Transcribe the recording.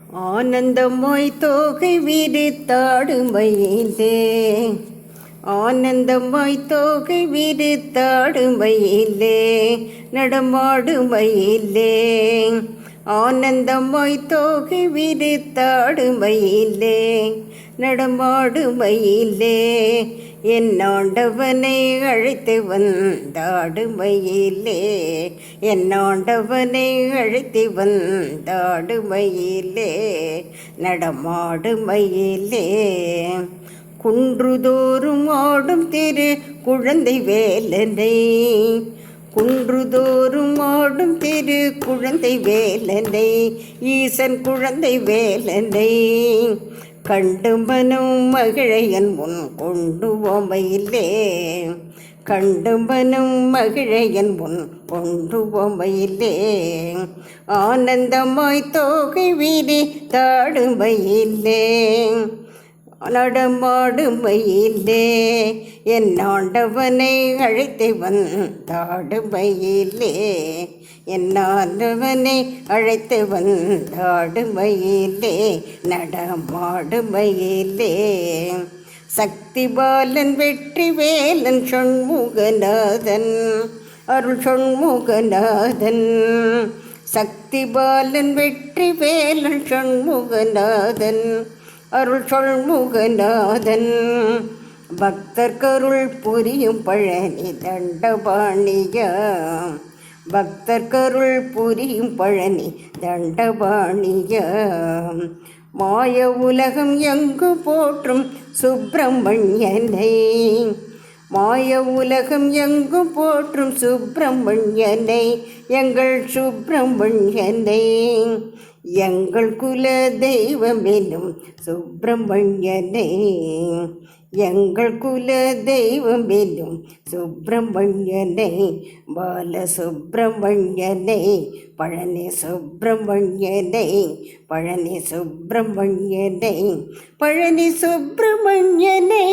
ஆனந்தமாய் தோகை விரித்தாடுமையிலே, ஆனந்தமாய் தோகை விரித்தாடுமையிலே, நடமாடுமையிலே, ஆனந்தமாய் தோகை விரித்தாடுமையிலே, நடமாடுமையிலே, என் ஆண்டவனை அழைத்து வந்தாடுமையிலே, என் ஆண்டவனை அழைத்து வந்தாடுமையிலே, நடமாடுமையிலே, குன்றுதோறும் ஆடும் திரு குழந்தை வேலனை, குன்றுதோறும் ஆடும் திரு குழந்தை வேலனை, ஈசன் குழந்தை வேலனை, கண்டு மனம் மகிழையன் முன் கொண்டு ஓமையிலே, கண்டு மனம் மகிழையன் முன் கொண்டு ஓமையிலே, ஆனந்தமாய் தோகை வீரி தாடுமையிலே, நடமாடுமையிலே, என் ஆண்டவனை அழைத்து வந்தாடுமையிலே, என் ஆண்டவனை அழைத்து வந்தாடுமையிலே, நடமாடுமையிலே, சக்தி பாலன் வெற்றி வேலன் சண்முகநாதன், அருள் சண்முகநாதன், சக்தி பாலன் வெற்றி வேலன் சண்முகநாதன், அருள் சண்முகநாதன், பக்தர்கருள் புரியும் பழனி தண்டபாணியா, பக்தர்கருள் புரியும் பழனி தண்டபாணியா, மாய உலகம் எங்கு போற்றும் சுப்பிரமணியனை, மாய உலகம் எங்கு போற்றும் சுப்பிரமணியனை, எங்கள் சுப்பிரமணியனை, எங்கள் குல தெய்வம் என்னும் சுப்பிரமணியனை, எங்கள் குல தெய்வம் என்னும் சுப்பிரமணியனை, பால சுப்பிரமணியனை, பழனி சுப்பிரமணியனை, பழனி சுப்பிரமணியனை, பழனி சுப்பிரமணியனை.